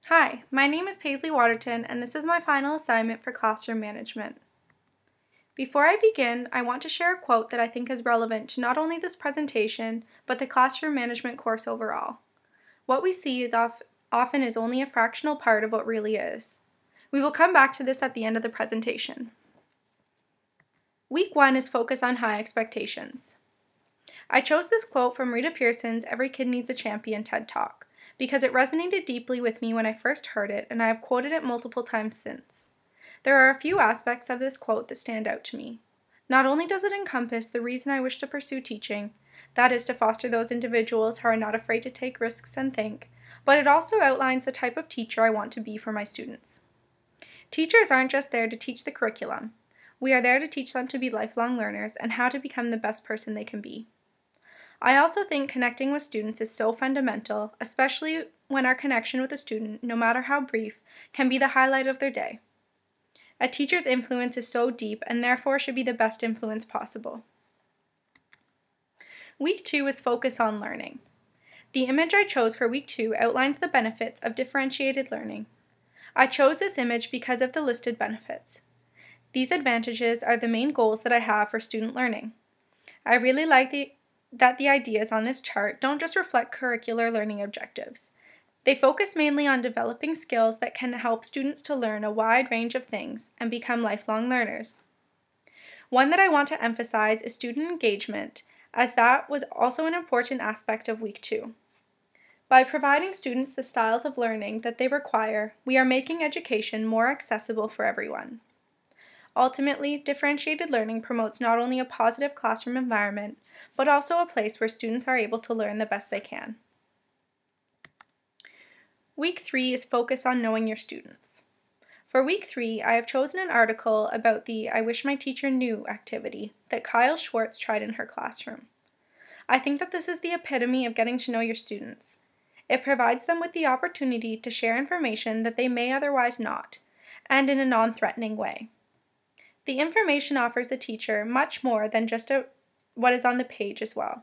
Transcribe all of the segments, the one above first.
Hi, my name is Paisley Waterton, and this is my final assignment for classroom management. Before I begin, I want to share a quote that I think is relevant to not only this presentation, but the classroom management course overall. What we see is often is only a fractional part of what really is. We will come back to this at the end of the presentation. Week 1 is focus on high expectations. I chose this quote from Rita Pearson's Every Kid Needs a Champion TED Talk because it resonated deeply with me when I first heard it, and I have quoted it multiple times since. There are a few aspects of this quote that stand out to me. Not only does it encompass the reason I wish to pursue teaching, that is to foster those individuals who are not afraid to take risks and think, but it also outlines the type of teacher I want to be for my students. Teachers aren't just there to teach the curriculum. We are there to teach them to be lifelong learners and how to become the best person they can be. I also think connecting with students is so fundamental, especially when our connection with a student, no matter how brief, can be the highlight of their day. A teacher's influence is so deep and therefore should be the best influence possible. Week 2 is focus on learning. The image I chose for Week 2 outlines the benefits of differentiated learning. I chose this image because of the listed benefits. These advantages are the main goals that I have for student learning. I really like that the ideas on this chart don't just reflect curricular learning objectives. They focus mainly on developing skills that can help students to learn a wide range of things and become lifelong learners. One that I want to emphasize is student engagement, as that was also an important aspect of Week 2. By providing students the styles of learning that they require, we are making education more accessible for everyone. Ultimately, differentiated learning promotes not only a positive classroom environment, but also a place where students are able to learn the best they can. Week 3 is focus on knowing your students. For Week 3, I have chosen an article about the I Wish My Teacher Knew activity that Kyle Schwartz tried in her classroom. I think that this is the epitome of getting to know your students. It provides them with the opportunity to share information that they may otherwise not, and in a non-threatening way. The information offers the teacher much more than just what is on the page as well.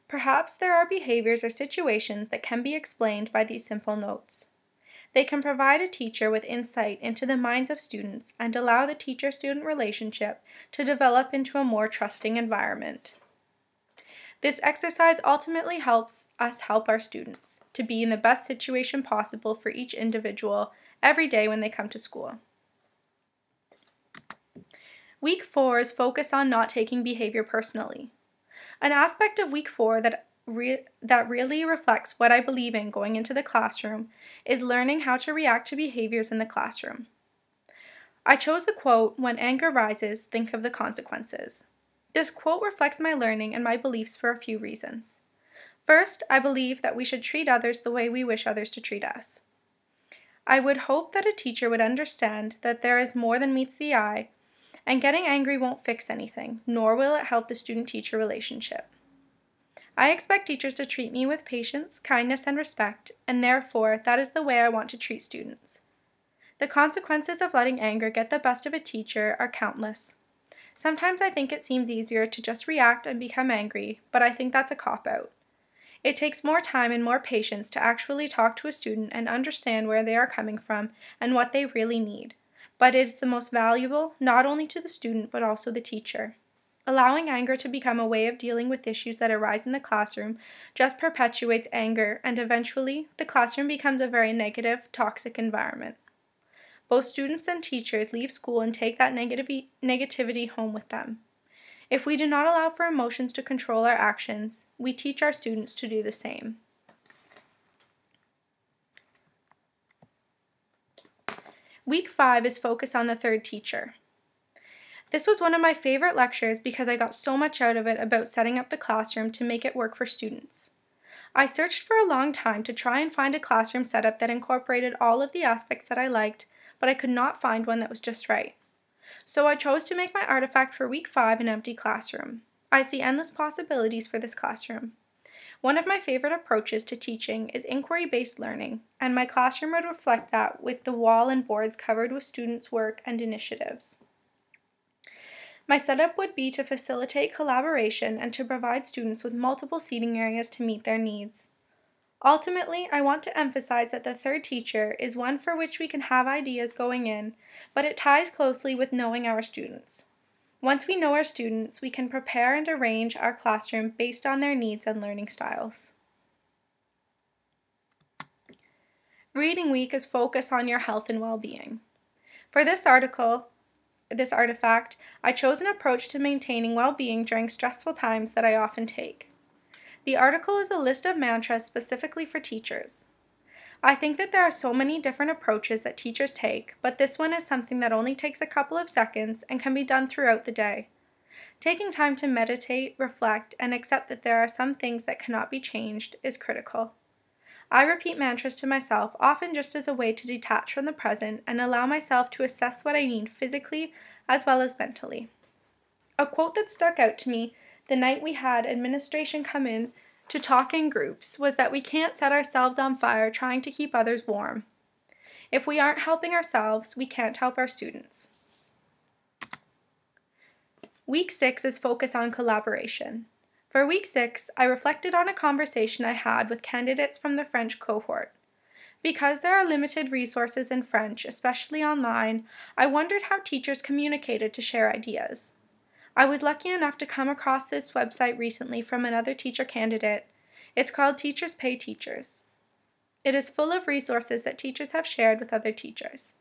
Perhaps there are behaviors or situations that can be explained by these simple notes. They can provide a teacher with insight into the minds of students and allow the teacher-student relationship to develop into a more trusting environment. This exercise ultimately helps us help our students to be in the best situation possible for each individual every day when they come to school. Week 4 is focus on not taking behavior personally. An aspect of Week 4 that really reflects what I believe in going into the classroom is learning how to react to behaviors in the classroom. I chose the quote, "When anger rises, think of the consequences." This quote reflects my learning and my beliefs for a few reasons. First, I believe that we should treat others the way we wish others to treat us. I would hope that a teacher would understand that there is more than meets the eye, and getting angry won't fix anything, nor will it help the student-teacher relationship. I expect teachers to treat me with patience, kindness, and respect, and therefore that is the way I want to treat students. The consequences of letting anger get the best of a teacher are countless. Sometimes I think it seems easier to just react and become angry, but I think that's a cop-out. It takes more time and more patience to actually talk to a student and understand where they are coming from and what they really need. But it is the most valuable, not only to the student, but also the teacher. Allowing anger to become a way of dealing with issues that arise in the classroom just perpetuates anger, and eventually, the classroom becomes a very negative, toxic environment. Both students and teachers leave school and take that negativity home with them. If we do not allow for emotions to control our actions, we teach our students to do the same. Week 5 is focus on the third teacher. This was one of my favorite lectures because I got so much out of it about setting up the classroom to make it work for students. I searched for a long time to try and find a classroom setup that incorporated all of the aspects that I liked, but I could not find one that was just right. So I chose to make my artifact for Week 5 an empty classroom. I see endless possibilities for this classroom. One of my favorite approaches to teaching is inquiry-based learning, and my classroom would reflect that with the wall and boards covered with students' work and initiatives. My setup would be to facilitate collaboration and to provide students with multiple seating areas to meet their needs. Ultimately, I want to emphasize that the third teacher is one for which we can have ideas going in, but it ties closely with knowing our students. Once we know our students, we can prepare and arrange our classroom based on their needs and learning styles. Reading Week is focused on your health and well-being. For this artifact, I chose an approach to maintaining well-being during stressful times that I often take. The article is a list of mantras specifically for teachers. I think that there are so many different approaches that teachers take, but this one is something that only takes a couple of seconds and can be done throughout the day. Taking time to meditate, reflect, and accept that there are some things that cannot be changed is critical. I repeat mantras to myself, often just as a way to detach from the present and allow myself to assess what I need physically as well as mentally. A quote that stuck out to me the night we had administration come in to talk in groups was that we can't set ourselves on fire trying to keep others warm. If we aren't helping ourselves, we can't help our students. Week 6 is focused on collaboration. For week 6, I reflected on a conversation I had with candidates from the French cohort. Because there are limited resources in French, especially online, I wondered how teachers communicated to share ideas. I was lucky enough to come across this website recently from another teacher candidate. It's called Teachers Pay Teachers. It is full of resources that teachers have shared with other teachers.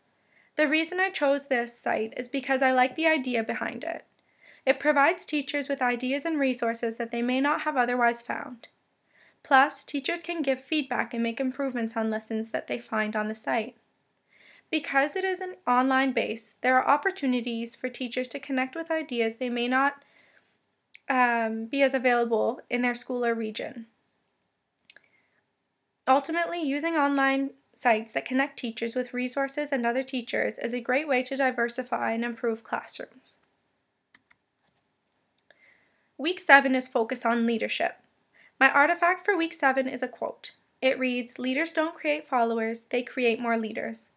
The reason I chose this site is because I like the idea behind it. It provides teachers with ideas and resources that they may not have otherwise found. Plus, teachers can give feedback and make improvements on lessons that they find on the site. Because it is an online base, there are opportunities for teachers to connect with ideas they may not be as available in their school or region. Ultimately, using online sites that connect teachers with resources and other teachers is a great way to diversify and improve classrooms. Week 7 is focused on leadership. My artifact for week 7 is a quote. It reads, "Leaders don't create followers, they create more leaders."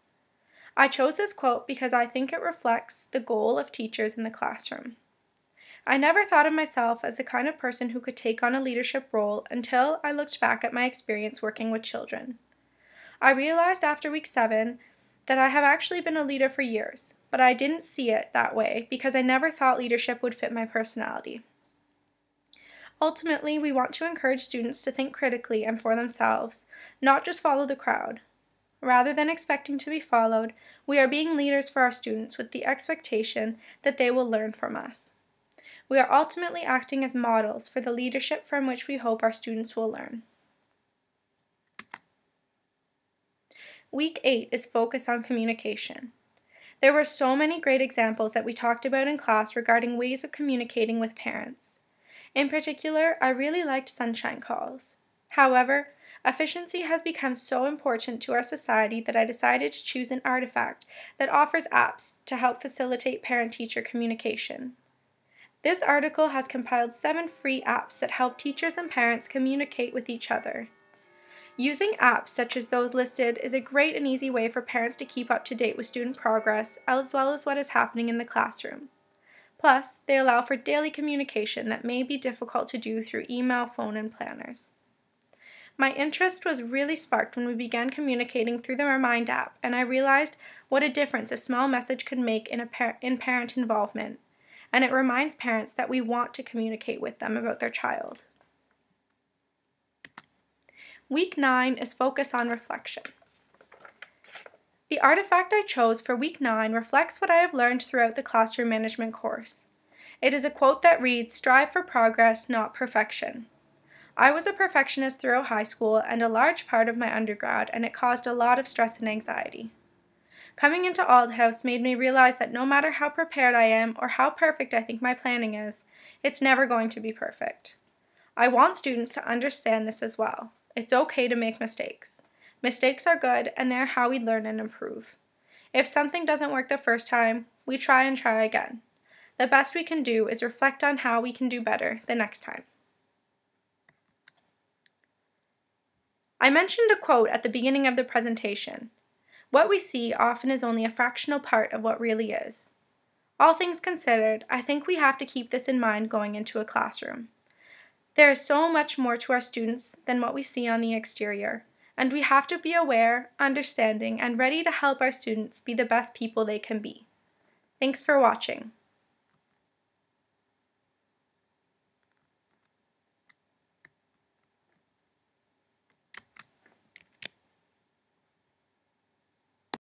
I chose this quote because I think it reflects the goal of teachers in the classroom. I never thought of myself as the kind of person who could take on a leadership role until I looked back at my experience working with children. I realized after week 7 that I have actually been a leader for years, but I didn't see it that way because I never thought leadership would fit my personality. Ultimately, we want to encourage students to think critically and for themselves, not just follow the crowd. Rather than expecting to be followed, we are being leaders for our students with the expectation that they will learn from us. We are ultimately acting as models for the leadership from which we hope our students will learn. Week 8 is focused on communication. There were so many great examples that we talked about in class regarding ways of communicating with parents. In particular, I really liked sunshine calls. However, efficiency has become so important to our society that I decided to choose an artifact that offers apps to help facilitate parent-teacher communication. This article has compiled 7 free apps that help teachers and parents communicate with each other. Using apps such as those listed is a great and easy way for parents to keep up to date with student progress as well as what is happening in the classroom. Plus, they allow for daily communication that may be difficult to do through email, phone, and planners. My interest was really sparked when we began communicating through the Remind app, and I realized what a difference a small message could make in parent involvement, and it reminds parents that we want to communicate with them about their child. Week 9 is focused on reflection. The artifact I chose for week 9 reflects what I have learned throughout the classroom management course. It is a quote that reads, "Strive for progress, not perfection." I was a perfectionist throughout high school and a large part of my undergrad, and it caused a lot of stress and anxiety. Coming into Aldhouse made me realize that no matter how prepared I am or how perfect I think my planning is, it's never going to be perfect. I want students to understand this as well. It's okay to make mistakes. Mistakes are good, and they're how we learn and improve. If something doesn't work the first time, we try and try again. The best we can do is reflect on how we can do better the next time. I mentioned a quote at the beginning of the presentation. What we see often is only a fractional part of what really is. All things considered, I think we have to keep this in mind going into a classroom. There is so much more to our students than what we see on the exterior, and we have to be aware, understanding, and ready to help our students be the best people they can be. Thanks for watching.